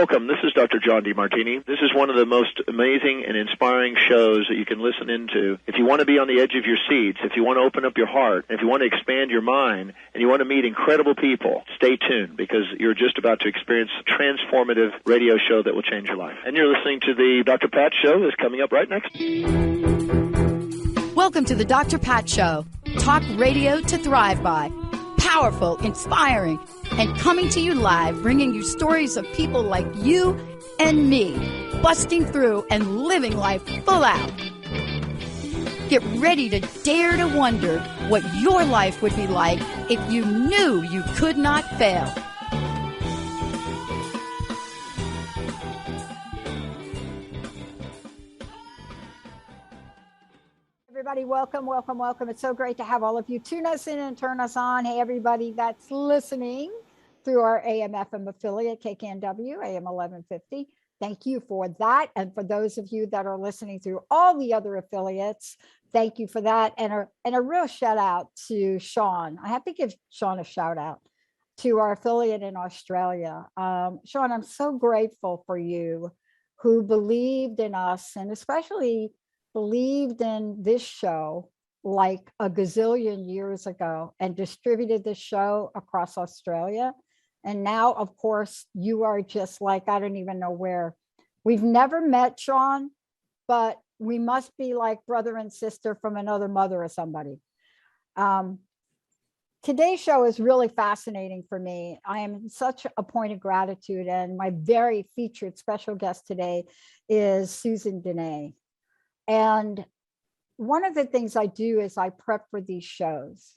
Welcome. This is Dr. John DeMartini. This is one of the most amazing and inspiring shows that you can listen into. If you want to be on the edge of your seats, if you want to open up your heart, if you want to expand your mind, and you want to meet incredible people, stay tuned because you're just about to experience a transformative radio show that will change your life. And you're listening to the Dr. Pat Show that's coming up right next. Welcome to the Dr. Pat Show. Talk radio to thrive by. Powerful, inspiring, and coming to you live, bringing you stories of people like you and me, busting through and living life full out. Get ready to dare to wonder what your life would be like if you knew you could not fail. Everybody, welcome, welcome, welcome. It's so great to have all of you tune us in and turn us on. Hey, everybody that's listening through our AM/FM affiliate, KKNW, AM 1150. Thank you for that. And for those of you that are listening through all the other affiliates, thank you for that. And a real shout out to Sean. I have to give Sean a shout out to our affiliate in Australia. Sean, I'm so grateful for you who believed in us and especially believed in this show like a gazillion years ago and distributed the show across Australia. And now, of course, you are just like, I don't even know where. We've never met, Sean, but we must be like brother and sister from another mother or somebody. Today's show is really fascinating for me. I am in such a point of gratitude, and my very featured special guest today is Susan Denee. And one of the things I do is I prep for these shows.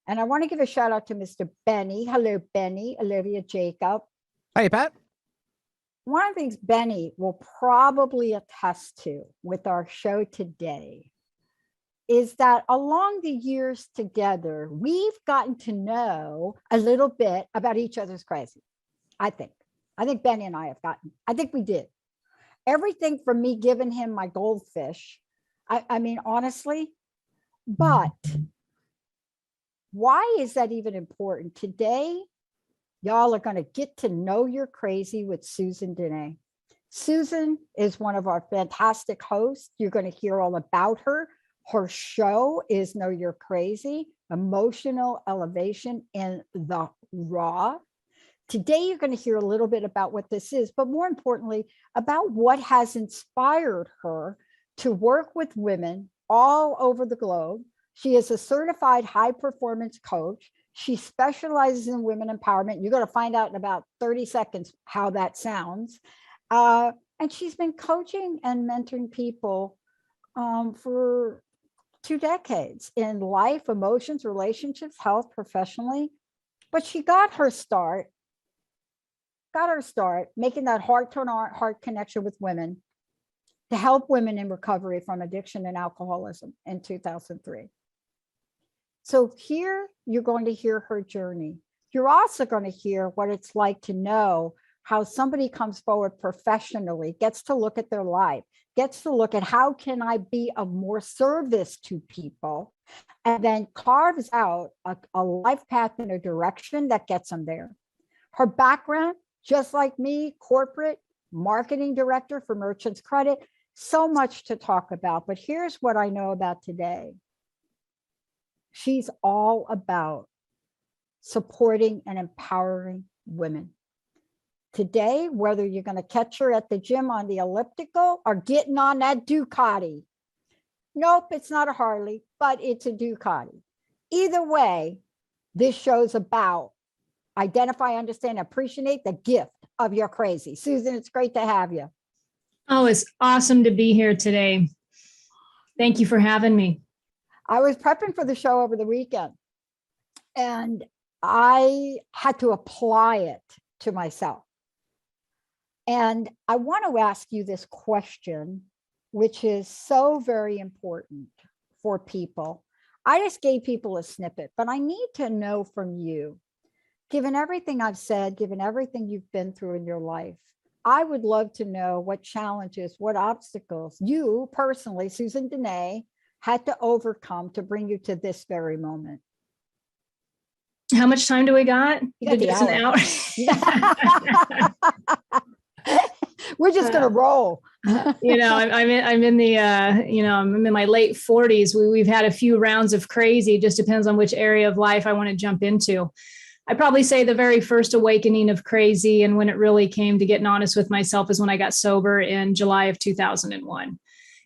And I want to give a shout out to Mr. Benny. Hello, Benny, Olivia Jacob. Hey, Pat. One of the things Benny will probably attest to with our show today is that along the years together, we've gotten to know a little bit about each other's crazy. I think Benny and I think we did. Everything from me giving him my goldfish. I mean, honestly, but why is that even important? Today, y'all are going to get to know your crazy with Susan Denee. Susan is one of our fantastic hosts. You're going to hear all about her. Her show is Know You're Crazy, Emotional Elevation in the Raw. Today, you're going to hear a little bit about what this is, but more importantly, about what has inspired her to work with women all over the globe. She is a certified high performance coach. She specializes in women empowerment. You're going to find out in about 30 seconds how that sounds. And she's been coaching and mentoring people for 2 decades in life, emotions, relationships, health, professionally. But she got her start making that heart connection with women to help women in recovery from addiction and alcoholism in 2003. So here you're going to hear her journey. You're also going to hear what it's like to know how somebody comes forward professionally, gets to look at their life, gets to look at how can I be of more service to people, and then carves out a life path and a direction that gets them there. Her background, just like me, corporate marketing director for Merchants Credit, so much to talk about. But here's what I know about today. She's all about supporting and empowering women. Today, whether you're going to catch her at the gym on the elliptical or getting on that Ducati. Nope, it's not a Harley, but it's a Ducati. Either way, this show's about identify, understand, appreciate the gift of your crazy. Susan, it's great to have you. Oh, it's awesome to be here today. Thank you for having me. I was prepping for the show over the weekend, and I had to apply it to myself. And I want to ask you this question, which is so very important for people. I just gave people a snippet, but I need to know from you, given everything I've said, given everything you've been through in your life, I would love to know what challenges, what obstacles you personally, Susan Denee, had to overcome to bring you to this very moment. How much time do we got? You got the Just an hour. hour. We're just going to roll. I'm in the, I'm in my late 40s. We've had a few rounds of crazy. It just depends on which area of life I want to jump into. I probably say the very first awakening of crazy, and when it really came to getting honest with myself, is when I got sober in July of 2001.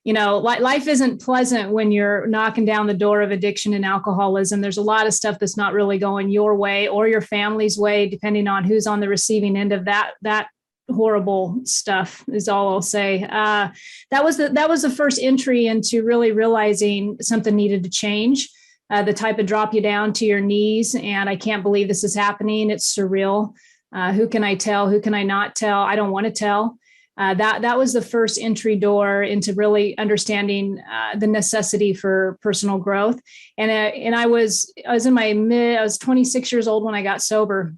Life isn't pleasant when you're knocking down the door of addiction and alcoholism. There's a lot of stuff that's not really going your way or your family's way, depending on who's on the receiving end of that horrible stuff, is all I'll say. That was the first entry into really realizing something needed to change. The type of drop you down to your knees, and I can't believe this is happening. It's surreal. Who can I tell? Who can I not tell? I don't want to tell. That was the first entry door into really understanding the necessity for personal growth. And I was 26 years old when I got sober,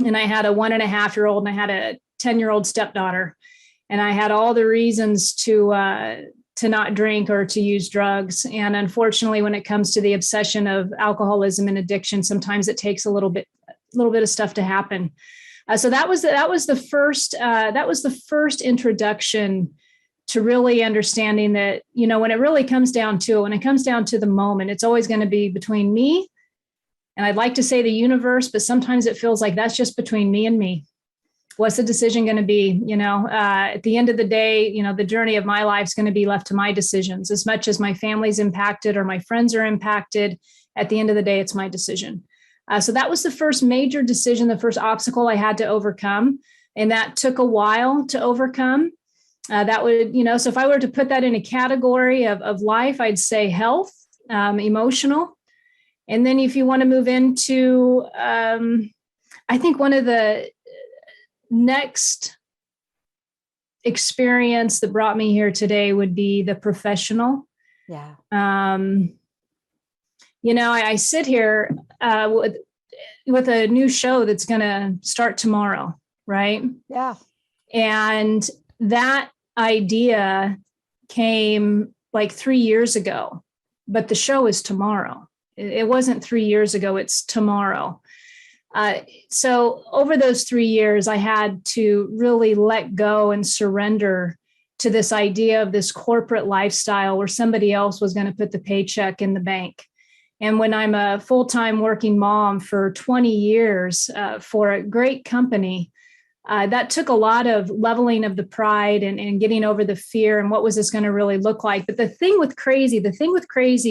and I had a 1.5-year-old and I had a 10-year-old stepdaughter, and I had all the reasons to not drink or to use drugs. And unfortunately, when it comes to the obsession of alcoholism and addiction, sometimes it takes a little bit of stuff to happen. So that was the first introduction to really understanding that, when it really comes down to it, when it comes down to the moment, it's always going to be between me. And I'd like to say the universe, but sometimes it feels like that's just between me and me. What's the decision going to be? At the end of the day, the journey of my life is going to be left to my decisions. As much as my family's impacted or my friends are impacted, at the end of the day, it's my decision. So that was the first major decision, the first obstacle I had to overcome. And that took a while to overcome. So if I were to put that in a category of life, I'd say health, emotional. And then if you want to move into, I think one of the next experience that brought me here today would be the professional. Yeah. I sit here with a new show that's going to start tomorrow, right? Yeah. And that idea came like 3 years ago, but the show is tomorrow. It wasn't 3 years ago, it's tomorrow. So over those 3 years, I had to really let go and surrender to this idea of this corporate lifestyle where somebody else was going to put the paycheck in the bank. And when I'm a full-time working mom for 20 years for a great company, that took a lot of leveling of the pride and getting over the fear and what was this going to really look like. But the thing with crazy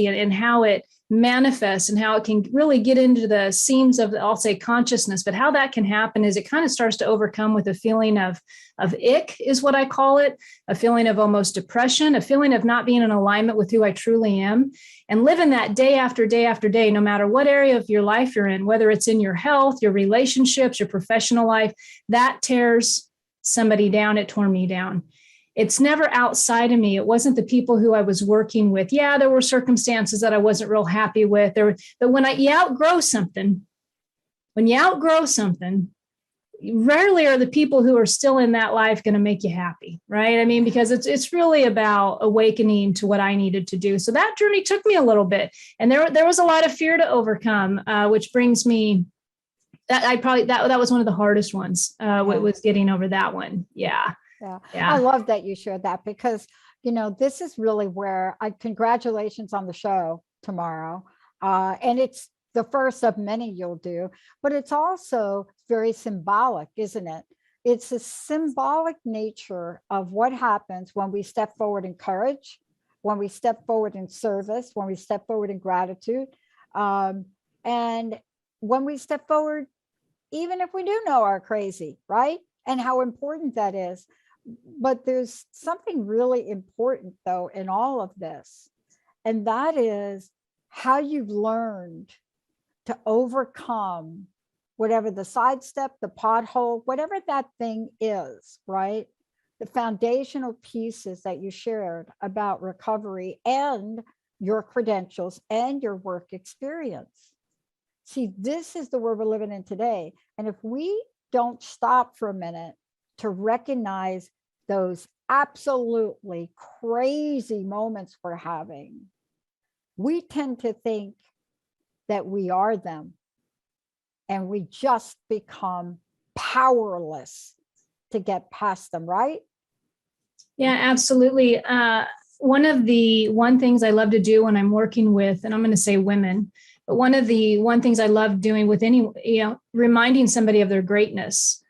and how it manifests and how it can really get into the seams of, I'll say, consciousness, but how that can happen is it kind of starts to overcome with a feeling of ick is what I call it, a feeling of almost depression, a feeling of not being in alignment with who I truly am, and living that day after day after day, no matter what area of your life you're in, whether it's in your health, your relationships, your professional life, that tears somebody down. It tore me down. It's never outside of me. It wasn't the people who I was working with. Yeah, there were circumstances that I wasn't real happy with. But when you outgrow something, rarely are the people who are still in that life going to make you happy, right? I mean, because it's really about awakening to what I needed to do. So that journey took me a little bit, and there was a lot of fear to overcome, which brings me. That was one of the hardest ones. Was getting over that one. Yeah. I love that you shared that because, this is really where congratulations on the show tomorrow. And it's the first of many you'll do, but it's also very symbolic, isn't it? It's a symbolic nature of what happens when we step forward in courage, when we step forward in service, when we step forward in gratitude, and when we step forward, even if we do know are crazy, right? And how important that is. But there's something really important, though, in all of this, and that is how you've learned to overcome whatever the sidestep, the pothole, whatever that thing is, right? The foundational pieces that you shared about recovery and your credentials and your work experience. See, this is the world we're living in today. And if we don't stop for a minute to recognize those absolutely crazy moments we're having, we tend to think that we are them, and we just become powerless to get past them, right? Yeah, absolutely. One things I love to do when I'm working with, and I'm going to say women, but one things I love doing with reminding somebody of their greatness.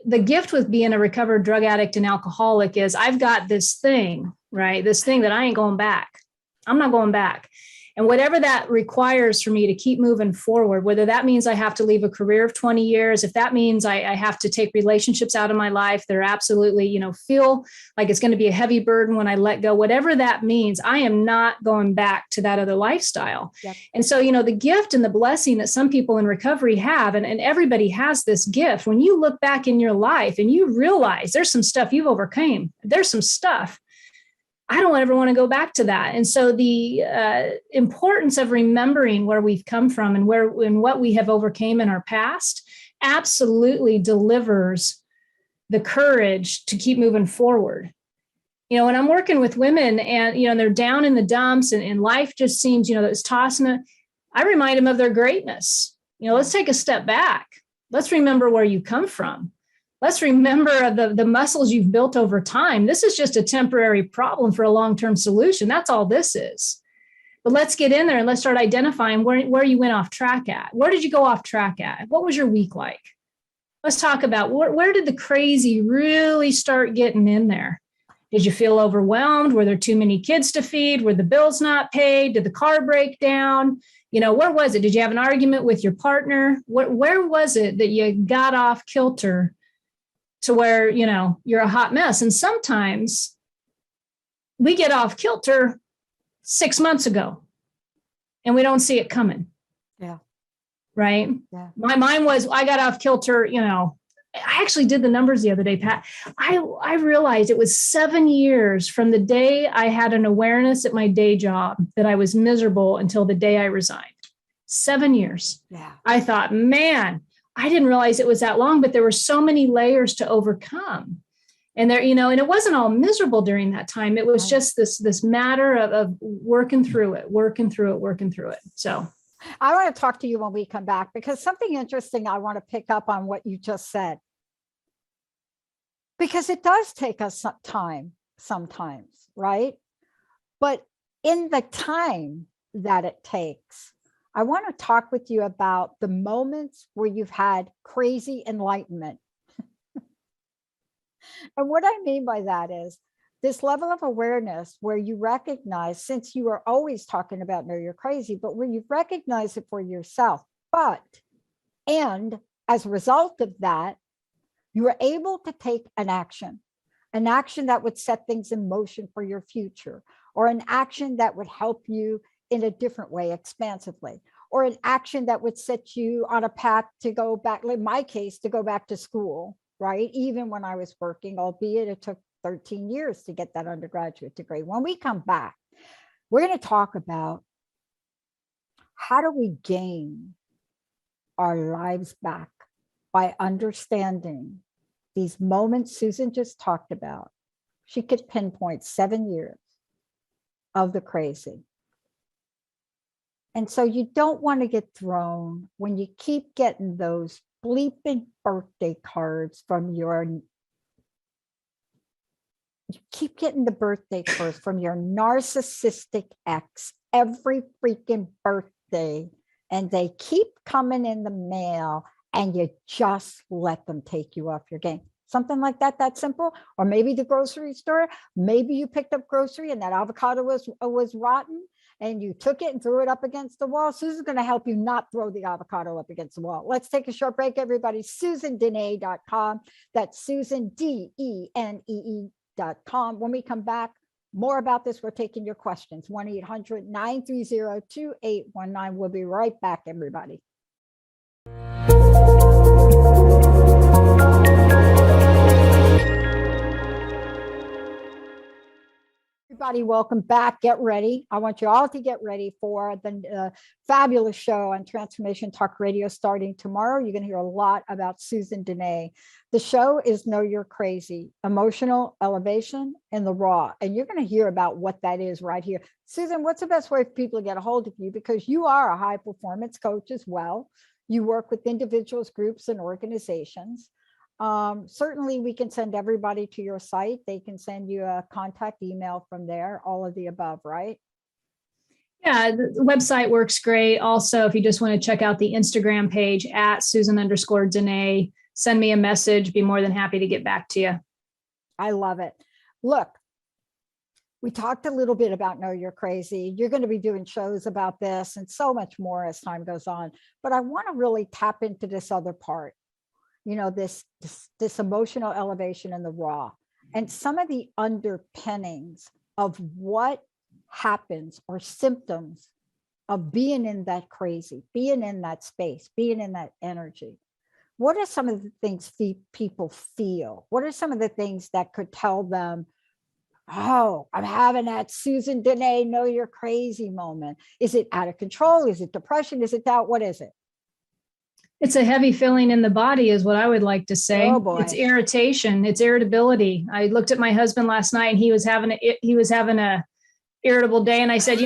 The gift with being a recovered drug addict and alcoholic is I've got this thing, right? This thing that I ain't going back. I'm not going back. And whatever that requires for me to keep moving forward, whether that means I have to leave a career of 20 years, if that means I have to take relationships out of my life, they're absolutely, feel like it's going to be a heavy burden when I let go, whatever that means, I am not going back to that other lifestyle. Yep. And so, the gift and the blessing that some people in recovery have, and everybody has this gift, when you look back in your life and you realize there's some stuff you've overcome, there's some stuff I don't ever want to go back to that. And so the importance of remembering where we've come from and what we have overcame in our past absolutely delivers the courage to keep moving forward. When I'm working with women and, they're down in the dumps and life just seems, it's tossing it, I remind them of their greatness. Let's take a step back. Let's remember where you come from. Let's remember the muscles you've built over time. This is just a temporary problem for a long-term solution. That's all this is. But let's get in there and let's start identifying where you went off track at. Where did you go off track at? What was your week like? Let's talk about where did the crazy really start getting in there? Did you feel overwhelmed? Were there too many kids to feed? Were the bills not paid? Did the car break down? Where was it? Did you have an argument with your partner? Where was it that you got off kilter to where, you're a hot mess? And sometimes we get off kilter 6 months ago and we don't see it coming. Yeah. Right. Yeah. My mind was, I got off kilter, I actually did the numbers the other day, Pat. I realized it was 7 years from the day I had an awareness at my day job that I was miserable until the day I resigned. 7 years. Yeah. I thought, man, I didn't realize it was that long, but there were so many layers to overcome. And there, and it wasn't all miserable during that time. It was just this matter of working through it. So I want to talk to you when we come back, because something interesting I want to pick up on what you just said, because it does take us some time sometimes, right? But in the time that it takes, I want to talk with you about the moments where you've had crazy enlightenment. And what I mean by that is this level of awareness where you recognize, since you are always talking about no, you're crazy, but where you recognize it for yourself. And as a result of that, you are able to take an action that would set things in motion for your future, or an action that would help you in a different way, expansively, or an action that would set you on a path to go back, in my case, to go back to school, right? Even when I was working, albeit it took 13 years to get that undergraduate degree. When we come back, we're going to talk about how do we gain our lives back by understanding these moments Susan just talked about. She could pinpoint 7 years of the crazy. And so you don't want to get thrown when you keep getting those bleeping birthday cards from you keep getting the birthday cards from your narcissistic ex every freaking birthday, and they keep coming in the mail, and you just let them take you off your game. Something like that simple. Or maybe the grocery store, maybe you picked up grocery and that avocado was rotten, and you took it and threw it up against the wall. Susan's going to help you not throw the avocado up against the wall. Let's take a short break, everybody. SusanDenee.com. That's Susan, DENEE.com. When we come back, more about this. We're taking your questions. 1-800-930-2819. We'll be right back, everybody. Everybody, welcome back. Get ready. I want you all to get ready for the fabulous show on Transformation Talk Radio starting tomorrow. You're going to hear a lot about Susan Denee. The show is Know You're Crazy, Emotional Elevation in the Raw. And you're going to hear about what that is right here. Susan, what's the best way for people to get a hold of you? Because you are a high performance coach as well. You work with individuals, groups, and organizations. Certainly we can send everybody to your site. They can send you a contact email from there, all of the above, right? Yeah, the website works great. Also, if you just want to check out the Instagram page at Susan_Denee, send me a message. Be more than happy to get back to you. I love it. Look, we talked a little bit about Know You're Crazy. You're going to be doing shows about this and so much more as time goes on. But I want to really tap into this other part, this emotional elevation in the raw and some of the underpinnings of what happens or symptoms of being in that crazy, being in that space, being in that energy. What are some of the things people feel? What are some of the things that could tell them, oh, I'm having that Susan Denee, Know You're Crazy moment? Is it out of control? Is it depression? Is it doubt? What is it? It's a heavy feeling in the body is what I would like to say. Oh boy. It's irritation. It's irritability. I looked at my husband last night and he was having a irritable day. And I said,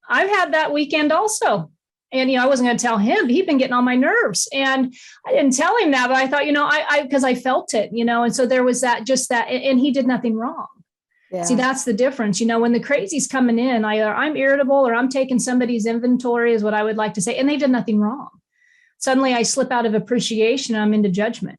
I've had that weekend also. And, I wasn't going to tell him, but he'd been getting on my nerves. And I didn't tell him that, but I thought, because I felt it, and so there was that, and he did nothing wrong. Yeah. See, that's the difference. When the crazy's coming in, either I'm irritable or I'm taking somebody's inventory is what I would like to say. And they did nothing wrong. Suddenly I slip out of appreciation and I'm into judgment.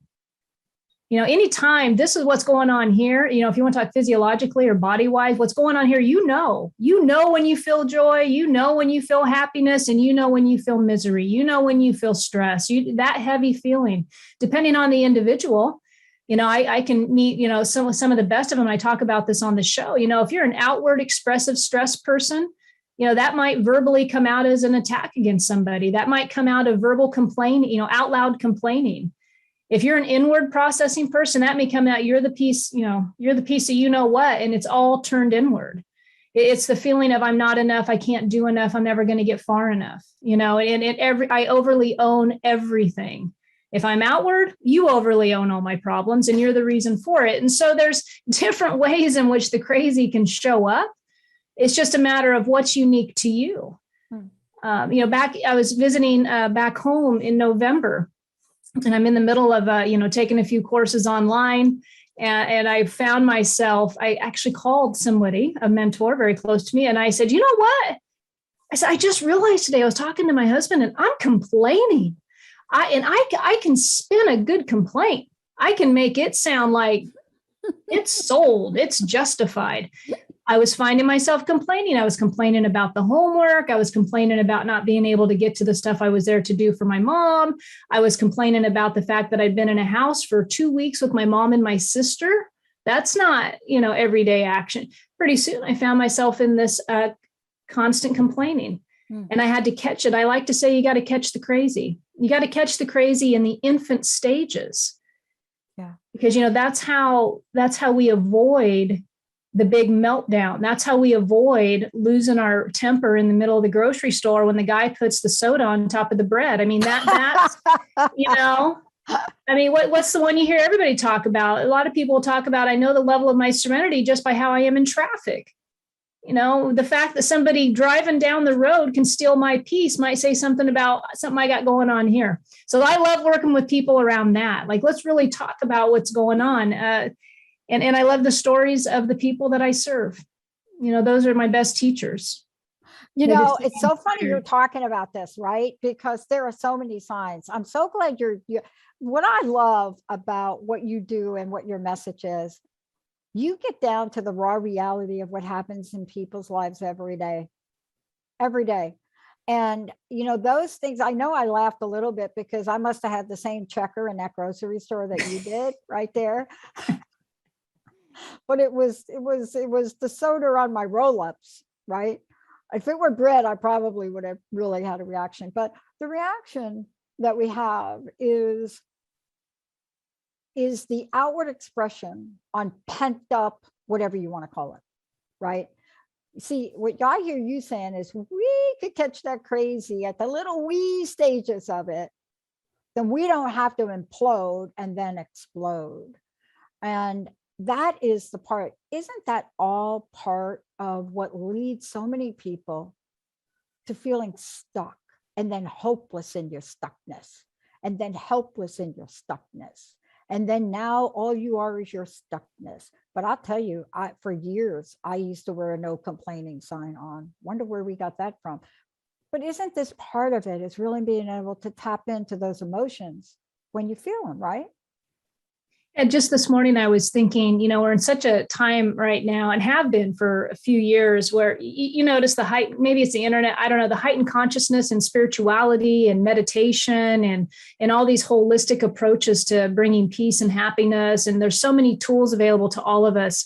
Anytime this is what's going on here, if you want to talk physiologically or body wise, what's going on here, when you feel joy, when you feel happiness, and when you feel misery, when you feel stress, that heavy feeling, depending on the individual. I can meet, some of the best of them. I talk about this on the show. If you're an outward expressive stress person, that might verbally come out as an attack against somebody. That might come out of verbal complaining, out loud complaining. If you're an inward processing person, that may come out, you're the piece of what, and it's all turned inward. It's the feeling of I'm not enough, I can't do enough, I'm never going to get far enough, I overly own everything. If I'm outward, you overly own all my problems and you're the reason for it. And so there's different ways in which the crazy can show up. It's just a matter of what's unique to you. I was visiting back home in November, and I'm in the middle of, taking a few courses online. And I found myself, I actually called somebody, a mentor very close to me. And I said, you know what? I said, I just realized today I was talking to my husband and I'm complaining. I can spin a good complaint. I can make it sound like it's sold, it's justified. I was finding myself complaining. I was complaining about the homework. I was complaining about not being able to get to the stuff I was there to do for my mom. I was complaining about the fact that I'd been in a house for 2 weeks with my mom and my sister. That's not, everyday action. Pretty soon I found myself in this constant complaining. And I had to catch it. I like to say you got to catch the crazy. You got to catch the crazy in the infant stages. Yeah. Because, that's how we avoid the big meltdown. That's how we avoid losing our temper in the middle of the grocery store when the guy puts the soda on top of the bread. I mean, that's, what's the one you hear everybody talk about? A lot of people talk about, I know the level of my serenity just by how I am in traffic. The fact that somebody driving down the road can steal my peace might say something about something I got going on here. So I love working with people around that. Like, let's really talk about what's going on. And I love the stories of the people that I serve. Those are my best teachers. It's so funny you're talking about this, right? Because there are so many signs. I'm so glad you're what I love about what you do and what your message is, you get down to the raw reality of what happens in people's lives every day. And, those things, I know I laughed a little bit because I must have had the same checker in that grocery store that you did right there. But it was the soda on my roll-ups, right? If it were bread, I probably would have really had a reaction. But the reaction that we have is the outward expression on pent up, whatever you want to call it, right? See, what I hear you saying is we could catch that crazy at the little wee stages of it, then we don't have to implode and then explode. And that is the part, isn't that all part of what leads so many people to feeling stuck and then hopeless in your stuckness and then helpless in your stuckness And then now all you are is your stuckness. But I'll tell you, for years, I used to wear a no complaining sign on. Wonder where we got that from. But isn't this part of it? Is really being able to tap into those emotions when you feel them, right? And just this morning, I was thinking, we're in such a time right now, and have been for a few years, where you notice the height, maybe it's the internet, I don't know, the heightened consciousness and spirituality and meditation and all these holistic approaches to bringing peace and happiness. And there's so many tools available to all of us.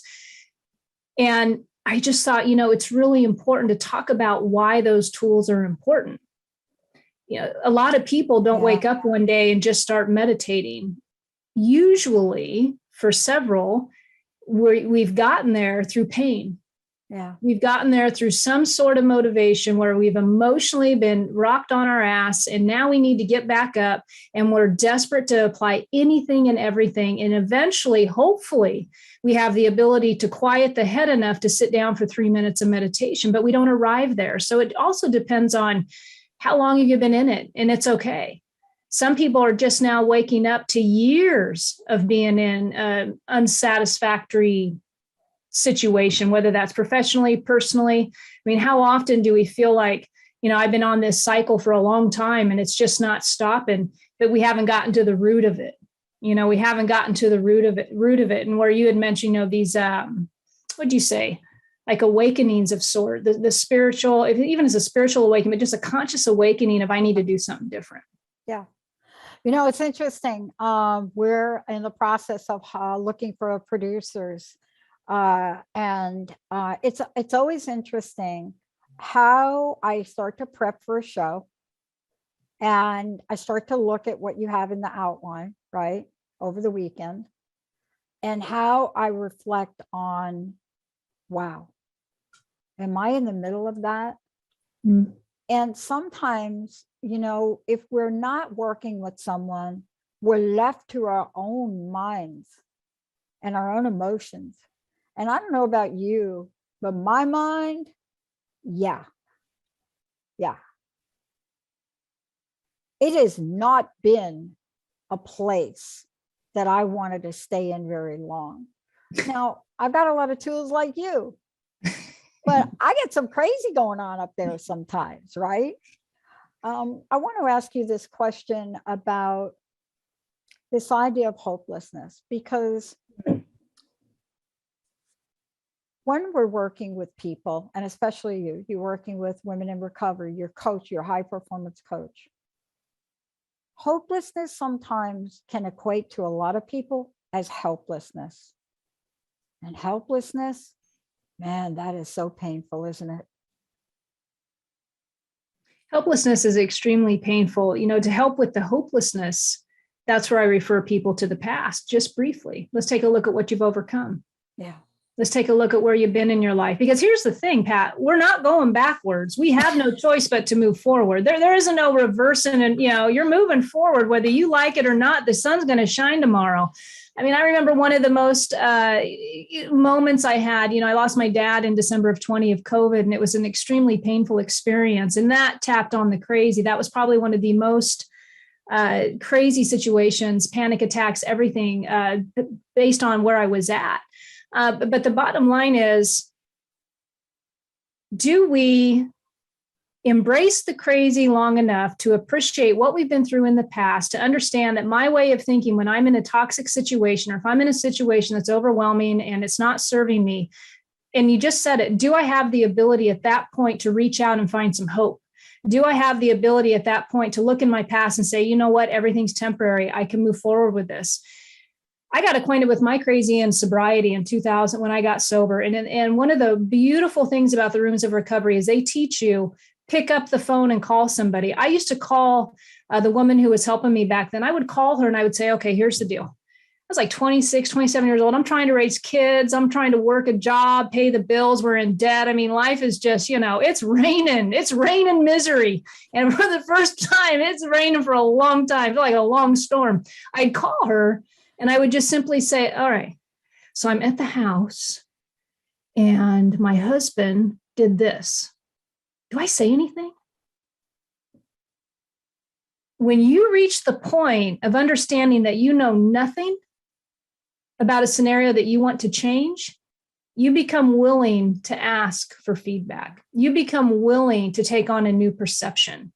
And I just thought, it's really important to talk about why those tools are important. A lot of people don't wake up one day and just start meditating. Usually, for several, we've gotten there through pain. Yeah. We've gotten there through some sort of motivation where we've emotionally been rocked on our ass, and now we need to get back up, and we're desperate to apply anything and everything. And eventually, hopefully, we have the ability to quiet the head enough to sit down for 3 minutes of meditation, but we don't arrive there. So it also depends on how long you've been in it, and it's okay. Some people are just now waking up to years of being in an unsatisfactory situation, whether that's professionally, personally. I mean, how often do we feel like, I've been on this cycle for a long time and it's just not stopping, but we haven't gotten to the root of it. We haven't gotten to the root of it. And where you had mentioned, these, what'd you say? Like awakenings of sort, the spiritual, even as a spiritual awakening, but just a conscious awakening of I need to do something different. Yeah. It's interesting. We're in the process of looking for producers. And it's always interesting how I start to prep for a show. And I start to look at what you have in the outline, right, over the weekend. And how I reflect on, wow, am I in the middle of that? Mm. And sometimes, if we're not working with someone, we're left to our own minds and our own emotions. And I don't know about you, but my mind, yeah. It has not been a place that I wanted to stay in very long. Now, I've got a lot of tools like you, but I get some crazy going on up there sometimes, right? I want to ask you this question about this idea of hopelessness, because when we're working with people, and especially you're working with women in recovery, your coach, your high performance coach, hopelessness sometimes can equate to a lot of people as helplessness. And helplessness, man, that is so painful, isn't it? Helplessness is extremely painful. To help with the hopelessness, that's where I refer people to the past, just briefly. Let's take a look at what you've overcome. Yeah. Let's take a look at where you've been in your life. Because here's the thing, Pat, we're not going backwards. We have no choice but to move forward. There isn't no reversing, and you're moving forward, whether you like it or not. The sun's going to shine tomorrow. I mean, I remember one of the most moments I had, I lost my dad in December of 20 of COVID, and it was an extremely painful experience. And that tapped on the crazy. That was probably one of the most crazy situations, panic attacks, everything based on where I was at. But the bottom line is, do we embrace the crazy long enough to appreciate what we've been through in the past, to understand that my way of thinking when I'm in a toxic situation, or if I'm in a situation that's overwhelming and it's not serving me, and you just said it, do I have the ability at that point to reach out and find some hope? Do I have the ability at that point to look in my past and say, you know what, everything's temporary, I can move forward with this? I got acquainted with my crazy and sobriety in 2000 when I got sober. And one of the beautiful things about the rooms of recovery is they teach you, pick up the phone and call somebody. I used to call the woman who was helping me back then. I would call her and I would say, okay, here's the deal. I was like 26, 27 years old. I'm trying to raise kids. I'm trying to work a job, pay the bills. We're in debt. I mean, life is just, it's raining. It's raining misery. And for the first time, it's raining for a long time, like a long storm. I'd call her and I would just simply say, all right, so I'm at the house and my husband did this. Do I say anything? When you reach the point of understanding that you know nothing about a scenario that you want to change, you become willing to ask for feedback. You become willing to take on a new perception.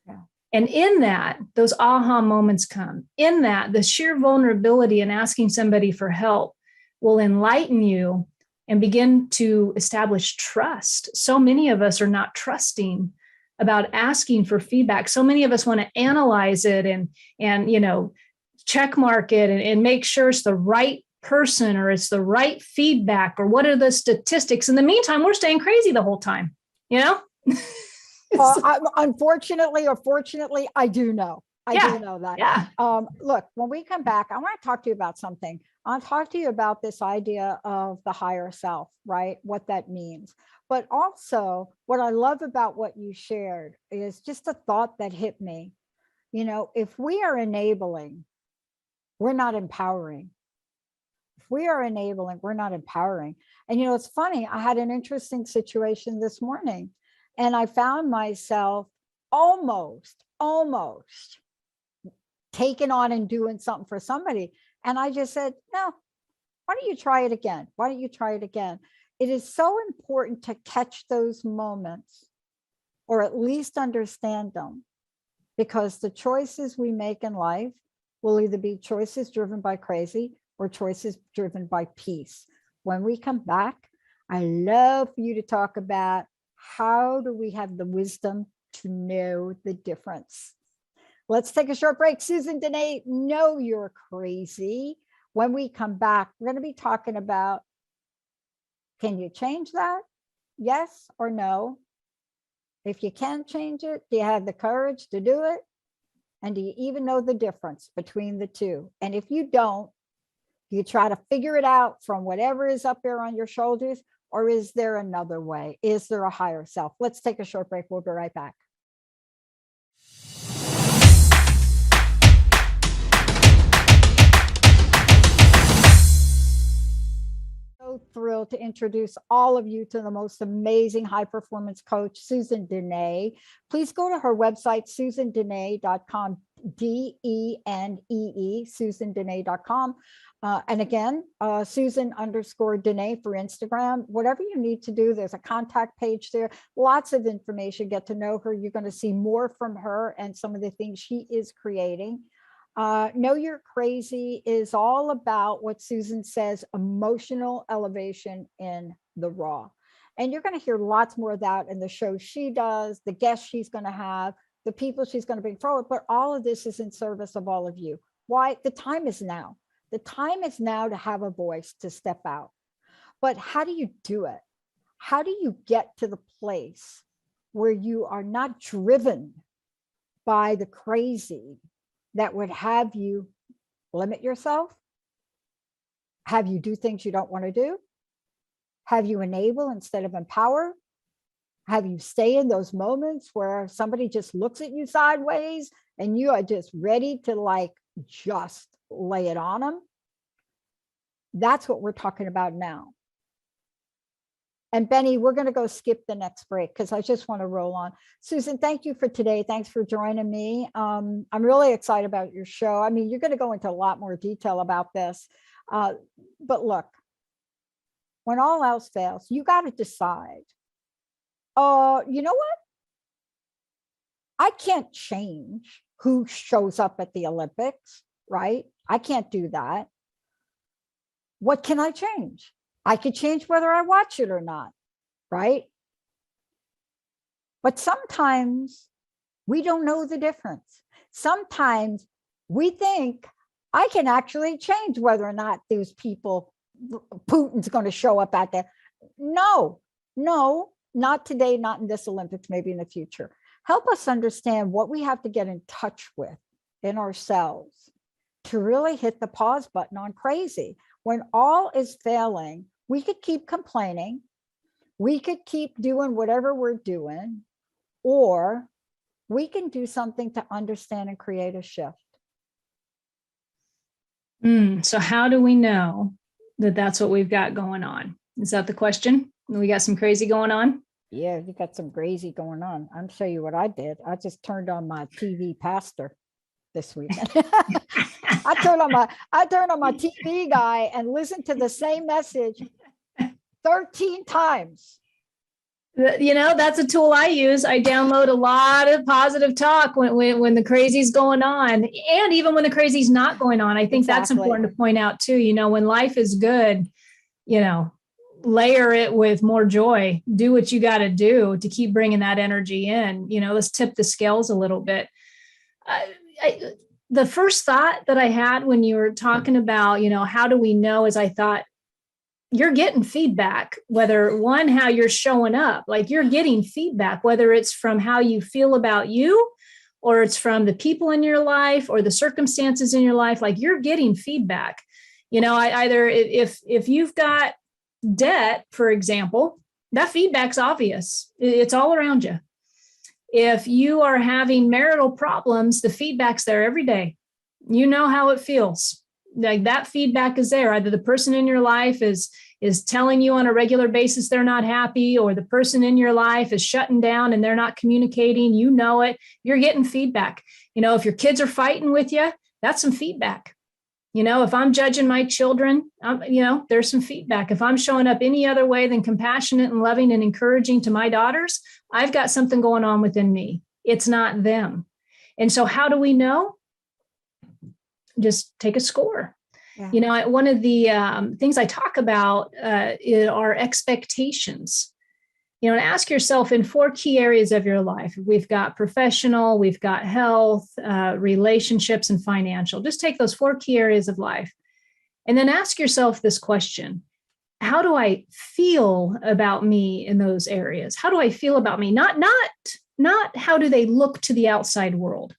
Yeah. And in that, those aha moments come. In that, the sheer vulnerability in asking somebody for help will enlighten you and begin to establish trust. So many of us are not trusting about asking for feedback. So many of us want to analyze it and check mark it and make sure it's the right person or it's the right feedback or what are the statistics. In the meantime, we're staying crazy the whole time, Well, unfortunately or fortunately, I do know. I do know that. Yeah. Look, when we come back, I want to talk to you about something. I'll talk to you about this idea of the higher self, right? What that means. But also what I love about what you shared is just a thought that hit me. If we are enabling, we're not empowering. If we are enabling, we're not empowering. And it's funny, I had an interesting situation this morning and I found myself almost taking on and doing something for somebody. And I just said, no, why don't you try it again? Why don't you try it again? It is so important to catch those moments or at least understand them, because the choices we make in life will either be choices driven by crazy or choices driven by peace. When we come back, I love for you to talk about how do we have the wisdom to know the difference. Let's take a short break. Susan Denee, know you're crazy. When we come back, we're going to be talking about, can you change that? Yes or no? If you can change it, do you have the courage to do it? And do you even know the difference between the two? And if you don't, you try to figure it out from whatever is up there on your shoulders, or is there another way? Is there a higher self? Let's take a short break. We'll be right back. So thrilled to introduce all of you to the most amazing high performance coach, Susan Denee. Please go to her website, susandenee.com, DENEE, susandenee.com. And again, Susan_Denee for Instagram. Whatever you need to do, there's a contact page there. Lots of information. Get to know her. You're going to see more from her and some of the things she is creating. Know You're Crazy is all about what Susan says, emotional elevation in the raw. And you're going to hear lots more of that in the show she does, the guests she's going to have, the people she's going to bring forward. But all of this is in service of all of you. Why? The time is now. The time is now to have a voice, to step out. But how do you do it? How do you get to the place where you are not driven by the crazy that would have you limit yourself, have you do things you don't want to do, have you enable instead of empower, have you stay in those moments where somebody just looks at you sideways and you are just ready to just lay it on them? That's what we're talking about now. And Benny, we're going to go skip the next break because I just want to roll on. Susan, thank you for today. Thanks for joining me. I'm really excited about your show. I mean, you're going to go into a lot more detail about this. But look, when all else fails, you got to decide, you know what? I can't change who shows up at the Olympics, right? I can't do that. What can I change? I could change whether I watch it or not, right? But sometimes we don't know the difference. Sometimes we think I can actually change whether or not those people, Putin's going to show up at that. No, not today, not in this Olympics, maybe in the future. Help us understand what we have to get in touch with in ourselves to really hit the pause button on crazy. When all is failing, we could keep complaining, we could keep doing whatever we're doing, or we can do something to understand and create a shift. So how do we know that that's what we've got going on? Is that the question? We got some crazy going on? Yeah, you got some crazy going on. I'll show you what I did. I just turned on my TV pastor. this weekend. I turned on my TV guy and listened to the same message 13 times. That's a tool I use. I download a lot of positive talk when the crazy's going on, and even when the crazy's not going on. I think that's important to point out too. When life is good, layer it with more joy. Do what you got to do to keep bringing that energy in. Let's tip the scales a little bit. The first thought that I had when you were talking about, how do we know, is I thought, you're getting feedback, whether how you're showing up, like you're getting feedback, whether it's from how you feel about you, or it's from the people in your life or the circumstances in your life, like you're getting feedback. If you've got debt, for example, that feedback's obvious. It's all around you. If you are having marital problems, the feedback's there every day. You know how it feels. Like that feedback is there. Either the person in your life is telling you on a regular basis they're not happy, or the person in your life is shutting down and they're not communicating. You know it. You're getting feedback. If your kids are fighting with you, that's some feedback. If I'm judging my children, there's some feedback. If I'm showing up any other way than compassionate and loving and encouraging to my daughters, I've got something going on within me. It's not them. And so how do we know? Just take a score. Yeah. One of the things I talk about are expectations. And ask yourself in 4 key areas of your life. We've got professional, we've got health, relationships, and financial. Just take those 4 key areas of life. And then ask yourself this question: how do I feel about me in those areas? How do I feel about me? Not how do they look to the outside world?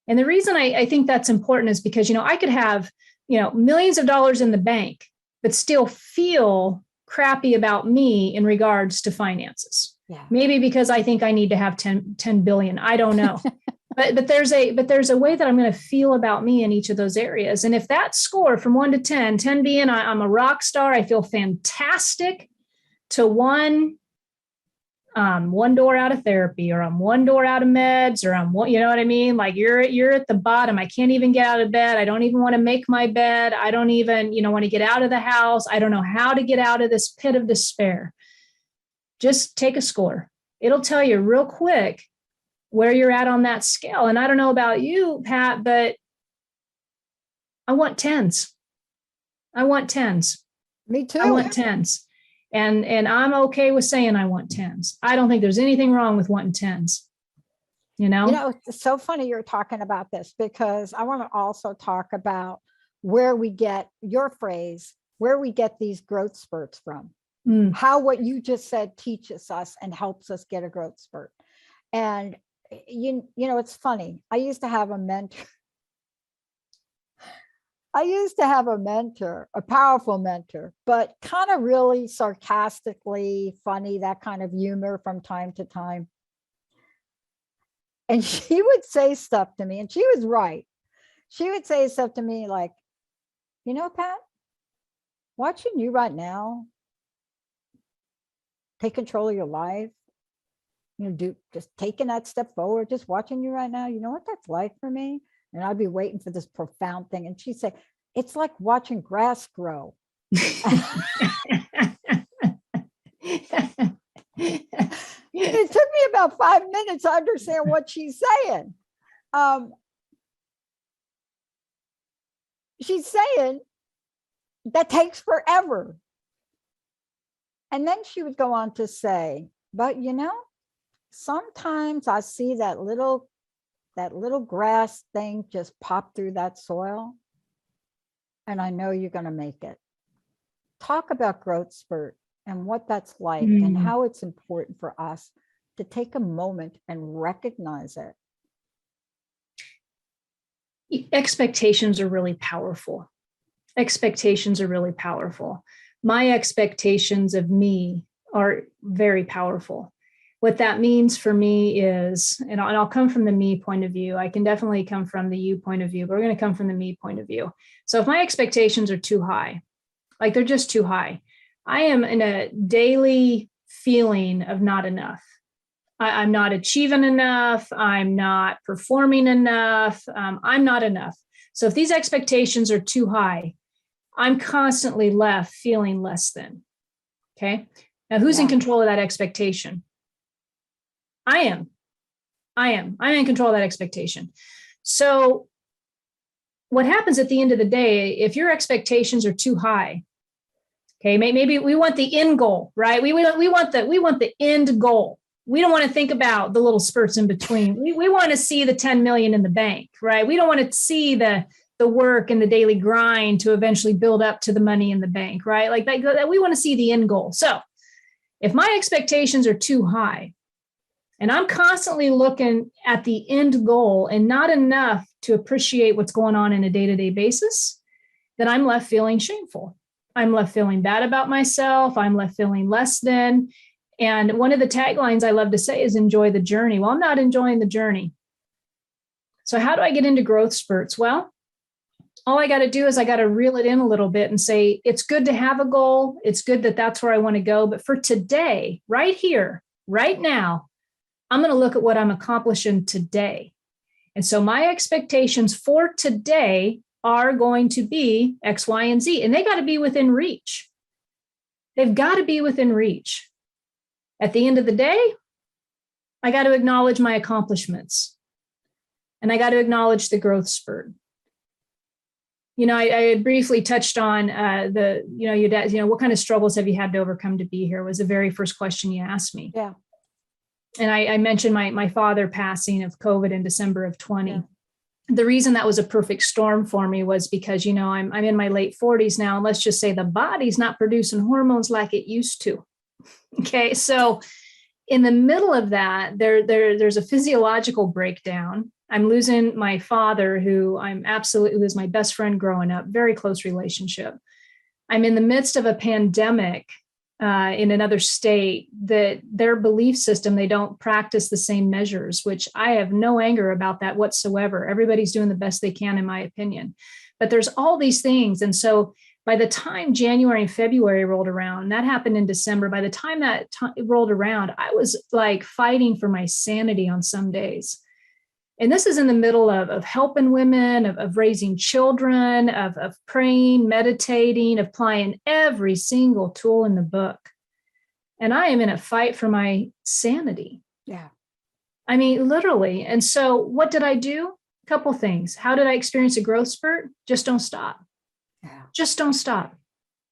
And the reason I think that's important is because, I could have, millions of dollars in the bank, but still feel crappy about me in regards to finances. Yeah. Maybe because I think I need to have 10 billion. I don't know. but there's a way that I'm going to feel about me in each of those areas. And if that score from 1 to 10, 10 being I'm a rock star, I feel fantastic, to 1, one door out of therapy, or I'm 1 door out of meds, or I'm one, you know what I mean? Like you're at the bottom. I can't even get out of bed. I don't even want to make my bed. I don't even, want to get out of the house. I don't know how to get out of this pit of despair. Just take a score. It'll tell you real quick where you're at on that scale. And I don't know about you, Pat, but I want 10s. I want 10s. Me too. I want 10s. And I'm okay with saying I want 10s. I don't think there's anything wrong with wanting 10s. It's so funny you're talking about this, because I want to also talk about where we get your phrase, where we get these growth spurts from. How what you just said teaches us and helps us get a growth spurt. And it's funny. I used to have a mentor, a powerful mentor, but kind of really sarcastically funny, that kind of humor from time to time. And she would say stuff to me, and she was right. She would say stuff to me like, Pat, watching you right now take control of your life, just taking that step forward, just watching you right now, you know what that's like for me? And I'd be waiting for this profound thing. And she'd say, it's like watching grass grow. It took me about 5 minutes to understand what she's saying. She's saying that takes forever. And then she would go on to say, but sometimes I see that little grass thing just pop through that soil, and I know you're going to make it. Talk about growth spurt and what that's like, and how it's important for us to take a moment and recognize it. Expectations are really powerful. Expectations are really powerful. My expectations of me are very powerful. What that means for me is, and I'll come from the me point of view. I can definitely come from the you point of view, but we're going to come from the me point of view. So if my expectations are too high, like they're just too high, I am in a daily feeling of not enough. I'm not achieving enough. I'm not performing enough. I'm not enough. So if these expectations are too high, I'm constantly left feeling less than. Okay. Now, who's in control of that expectation? I am. I'm in control of that expectation. So what happens at the end of the day, if your expectations are too high, okay, maybe we want the end goal, right? We want the end goal. We don't want to think about the little spurts in between. We want to see the 10 million in the bank, right? We don't want to see the work and the daily grind to eventually build up to the money in the bank, right? Like that we want to see the end goal. So if my expectations are too high and I'm constantly looking at the end goal and not enough to appreciate what's going on in a day-to-day basis, then I'm left feeling shameful. I'm left feeling bad about myself. I'm left feeling less than. And one of the taglines I love to say is enjoy the journey. Well, I'm not enjoying the journey. So how do I get into growth spurts? Well, all I got to do is I got to reel it in a little bit and say, it's good to have a goal. It's good that that's where I want to go. But for today, right here, right now, I'm going to look at what I'm accomplishing today. And so my expectations for today are going to be X, Y, and Z, and they got to be within reach. They've got to be within reach. At the end of the day, I got to acknowledge my accomplishments and I got to acknowledge the growth spurt. You know, I briefly touched on your dad, what kind of struggles have you had to overcome to be here was the very first question you asked me. Yeah. And I mentioned my father passing of COVID in December of 20. Yeah. The reason that was a perfect storm for me was because, I'm in my late 40s now, and let's just say the body's not producing hormones like it used to. Okay. So in the middle of that, there's a physiological breakdown. I'm losing my father, who was my best friend growing up, very close relationship. I'm in the midst of a pandemic in another state that their belief system, they don't practice the same measures, which I have no anger about that whatsoever. Everybody's doing the best they can, in my opinion. But there's all these things. And so by the time January and February rolled around, that happened in December, by the time that rolled around, I was like fighting for my sanity on some days. And this is in the middle of helping women, of raising children, of praying, meditating, applying every single tool in the book. And I am in a fight for my sanity. Yeah. I mean, literally. And so what did I do? A couple things. How did I experience a growth spurt? Just don't stop. Yeah. Just don't stop.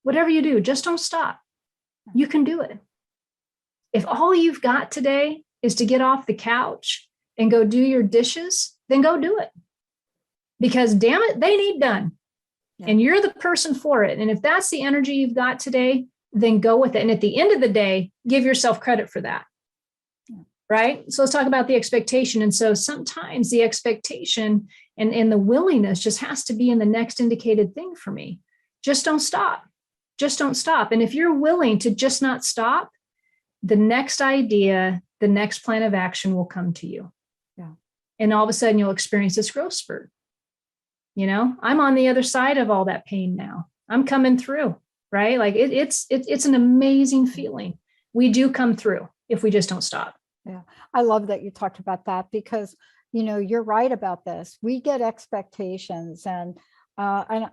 Whatever you do, just don't stop. You can do it. If all you've got today is to get off the couch and go do your dishes, then go do it. Because damn it, they need done. Yeah. And you're the person for it. And if that's the energy you've got today, then go with it. And at the end of the day, give yourself credit for that. Yeah. Right? So let's talk about the expectation. And so sometimes the expectation and the willingness just has to be in the next indicated thing for me. Just don't stop. Just don't stop. And if you're willing to just not stop, the next idea, the next plan of action will come to you. Yeah. And all of a sudden you'll experience this growth spurt. I'm on the other side of all that pain now. I'm coming through, right? Like it's an amazing feeling. We do come through if we just don't stop. Yeah. I love that you talked about that because, you're right about this. We get expectations and I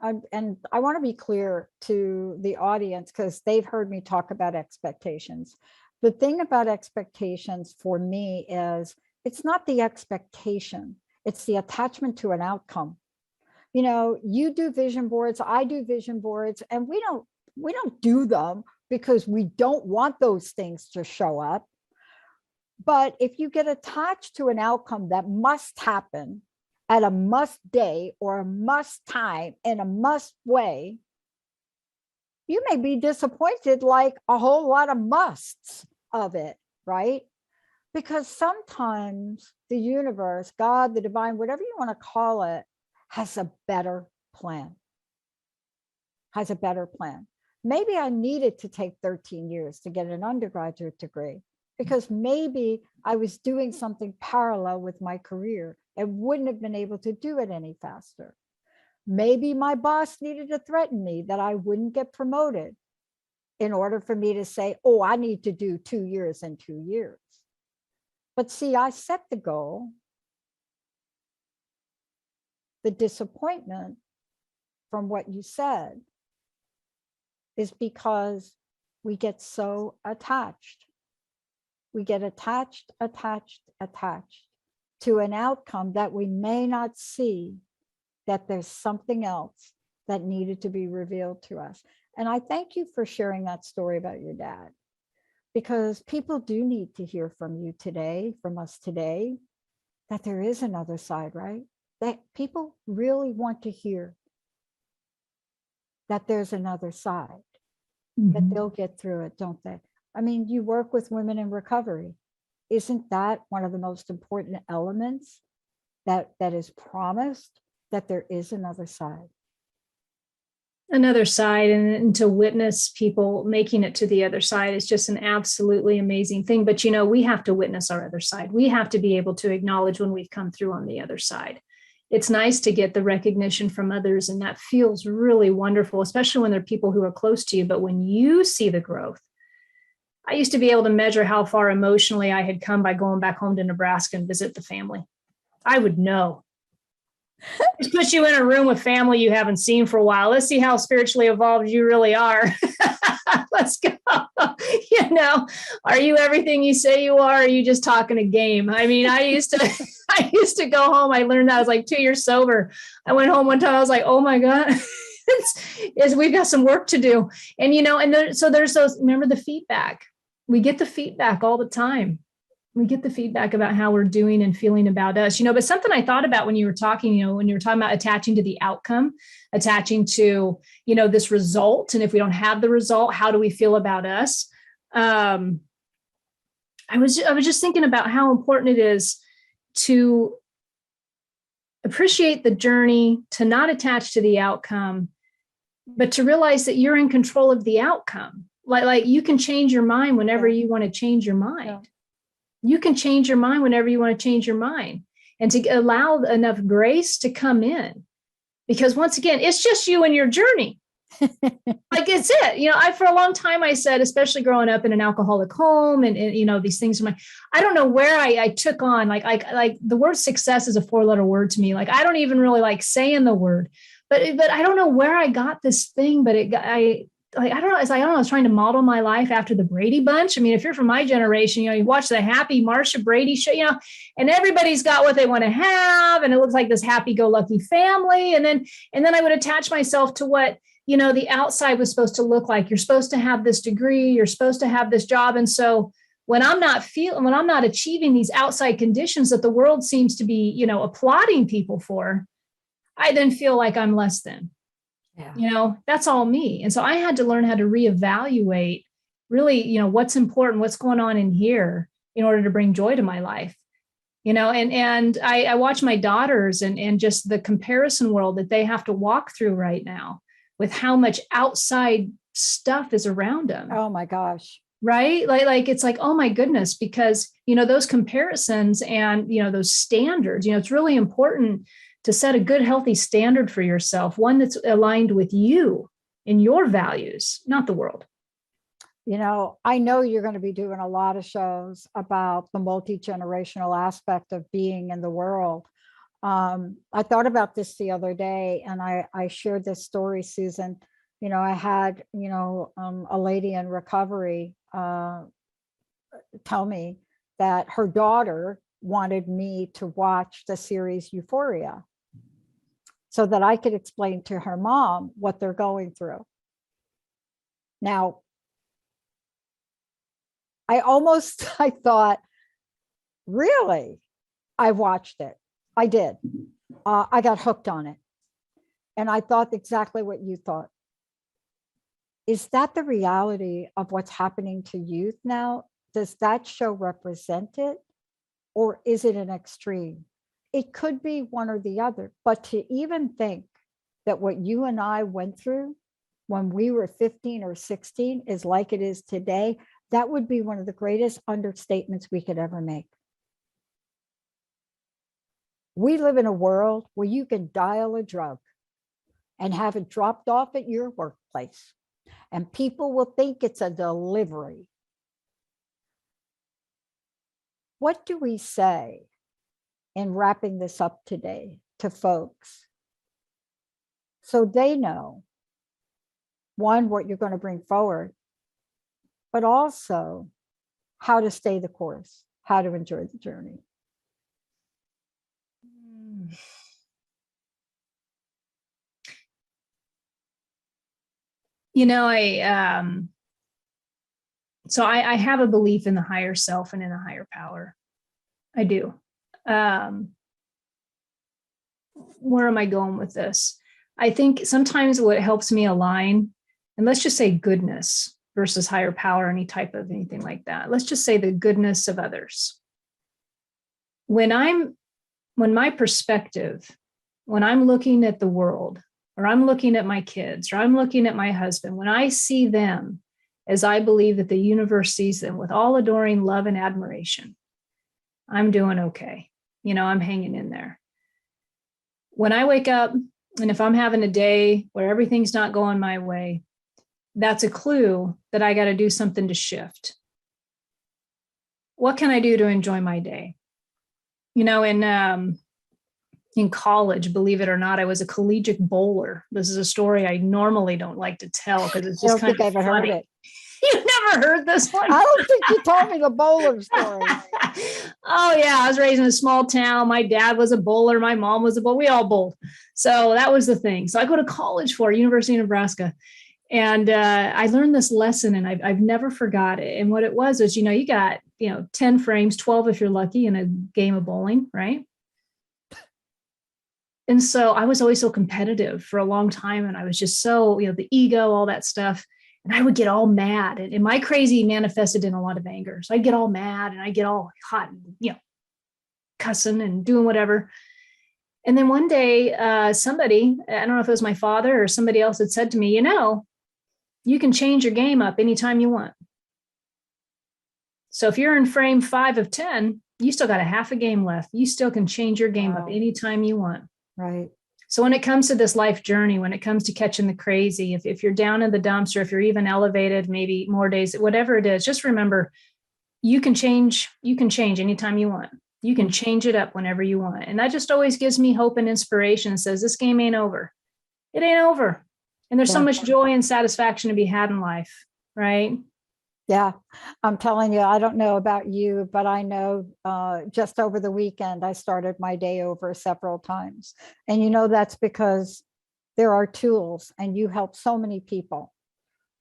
want to be clear to the audience because they've heard me talk about expectations. The thing about expectations for me is it's not the expectation, it's the attachment to an outcome. You do vision boards, I do vision boards, and we don't do them because we don't want those things to show up. But if you get attached to an outcome that must happen at a must day or a must time in a must way, you may be disappointed like a whole lot of musts of it, right? Because sometimes the universe, God, the divine, whatever you want to call it, has a better plan. Maybe I needed to take 13 years to get an undergraduate degree because maybe I was doing something parallel with my career and wouldn't have been able to do it any faster. Maybe my boss needed to threaten me that I wouldn't get promoted in order for me to say, oh, I need to do 2 years in 2 years. But see, I set the goal. The disappointment from what you said is because we get so attached. We get attached to an outcome that we may not see that there's something else that needed to be revealed to us. And I thank you for sharing that story about your dad, because people do need to hear from you today, from us today, that there is another side, right? That people really want to hear that there's another side, that they'll get through it, don't they? I mean, you work with women in recovery. Isn't that one of the most important elements that is promised, that there is another side? Another side, and to witness people making it to the other side is just an absolutely amazing thing. But, you know, we have to witness our other side. We have to be able to acknowledge when we've come through on the other side. It's nice to get the recognition from others, and that feels really wonderful, especially when they're people who are close to you. But when you see the growth, I used to be able to measure how far emotionally I had come by going back home to Nebraska and visit the family. I would know. Just put you in a room with family you haven't seen for a while. Let's see how spiritually evolved you really are. Let's go. You know, are you everything you say you are? Or are you just talking a game? I mean, I used to go home. I learned that I was like 2 years sober. I went home one time. I was like, oh my God, we've got some work to do. And, you know, so there's those, remember the feedback. We get the feedback all the time. We get the feedback about how we're doing and feeling about us, you know, but something I thought about when you were talking, you know, when you were talking about attaching to the outcome, attaching to, you know, this result. And if we don't have the result, how do we feel about us? I was just thinking about how important it is to appreciate the journey, to not attach to the outcome, but to realize that you're in control of the outcome. Like you can change your mind whenever you want to change your mind. Yeah. You can change your mind whenever you want to change your mind, and to allow enough grace to come in, because once again, it's just you and your journey. Like it's it. You know, for a long time, I said, especially growing up in an alcoholic home and you know, these things, I don't know where I took on, like the word success is a 4-letter word to me. Like, I don't even really like saying the word, but I don't know where I got this thing, but I don't know. I was trying to model my life after the Brady Bunch. I mean, if you're from my generation, you know, you watch the Happy Marcia Brady show, you know, and everybody's got what they want to have. And it looks like this happy-go-lucky family. And then I would attach myself to what, you know, the outside was supposed to look like. You're supposed to have this degree. You're supposed to have this job. And so when I'm not achieving these outside conditions that the world seems to be, you know, applauding people for, I then feel like I'm less than. Yeah. You know, that's all me. And so I had to learn how to reevaluate really, you know, what's important, what's going on in here in order to bring joy to my life, you know, and I watch my daughters and just the comparison world that they have to walk through right now with how much outside stuff is around them. Oh my gosh. Right. Like, it's like, oh my goodness, because, you know, those comparisons and, you know, those standards, you know, it's really important to set a good, healthy standard for yourself, one that's aligned with you and your values, not the world. You know, I know you're going to be doing a lot of shows about the multi-generational aspect of being in the world. I thought about this the other day, and I shared this story, Susan. You know, I had, you know, a lady in recovery tell me that her daughter wanted me to watch the series Euphoria so that I could explain to her mom what they're going through. Now, I thought, really? I watched it. I did. I got hooked on it. And I thought exactly what you thought. Is that the reality of what's happening to youth now? Does that show represent it? Or is it an extreme? It could be one or the other, but to even think that what you and I went through when we were 15 or 16 is like it is today, that would be one of the greatest understatements we could ever make. We live in a world where you can dial a drug and have it dropped off at your workplace, and people will think it's a delivery. what do we say in wrapping this up today to folks so they know, one, what you're going to bring forward, but also how to stay the course, how to enjoy the journey? You know, I have a belief in the higher self and in a higher power. I do. Where am I going with this? I think sometimes what helps me align, and let's just say goodness versus higher power, any type of anything like that. Let's just say the goodness of others. When my perspective, when I'm looking at the world, or I'm looking at my kids, or I'm looking at my husband, when I see them as I believe that the universe sees them, with all adoring love and admiration, I'm doing okay. You know, I'm hanging in there. When I wake up, and if I'm having a day where everything's not going my way, that's a clue that I got to do something to shift. What can I do to enjoy my day? You know, in college, believe it or not, I was a collegiate bowler. This is a story I normally don't like to tell because it's just kind of funny. Heard it. You've never heard this one? I don't think you told me the bowler story. Oh, yeah. I was raised in a small town. My dad was a bowler. My mom was a bowler. We all bowled. So that was the thing. So I go to college for University of Nebraska. And I learned this lesson, and I've never forgot it. And what it was, you know, you got, 10 frames, 12 if you're lucky, in a game of bowling, right? And so I was always so competitive for a long time. And I was just so, the ego, all that stuff. And I would get all mad. And my crazy manifested in a lot of anger. So I'd get all mad and I'd get all hot, and, cussing and doing whatever. And then one day, somebody, I don't know if it was my father or somebody else, had said to me, you can change your game up anytime you want. So if you're in frame 5 of 10, you still got a half a game left. You still can change your game up anytime you want. Right. So when it comes to this life journey, when it comes to catching the crazy, if you're down in the dumps, or if you're even elevated, maybe more days, whatever it is, just remember, you can change anytime you want. You can change it up whenever you want. And that just always gives me hope and inspiration, and says, this game ain't over. It ain't over. And there's so much joy and satisfaction to be had in life, right? Yeah, I'm telling you, I don't know about you, but I know just over the weekend, I started my day over several times. And that's because there are tools, and you help so many people,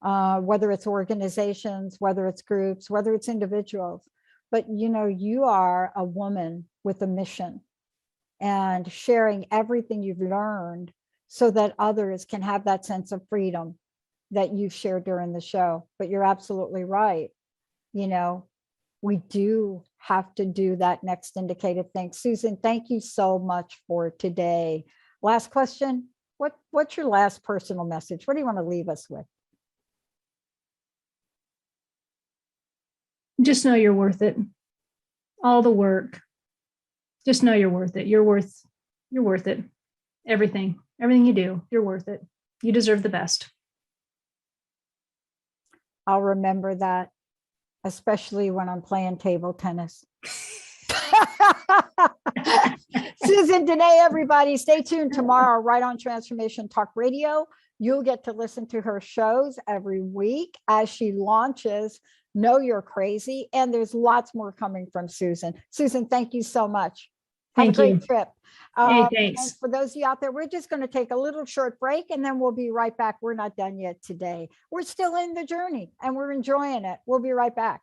whether it's organizations, whether it's groups, whether it's individuals. But, you are a woman with a mission, and sharing everything you've learned so that others can have that sense of freedom that you've shared during the show. But you're absolutely right. We do have to do that next indicated thing. Susan, thank you so much for today. Last question. What's your last personal message? What do you want to leave us with? Just know you're worth it. All the work. Just know you're worth it. You're worth it. Everything you do, you're worth it. You deserve the best. I'll remember that, especially when I'm playing table tennis. Susan Denee, everybody, stay tuned tomorrow, right on Transformation Talk Radio. You'll get to listen to her shows every week as she launches Know You're Crazy. And there's lots more coming from Susan. Susan, thank you so much. Have a great trip. Hey, thanks. And for those of you out there, we're just going to take a little short break, and then we'll be right back. We're not done yet today. We're still in the journey, and we're enjoying it. We'll be right back.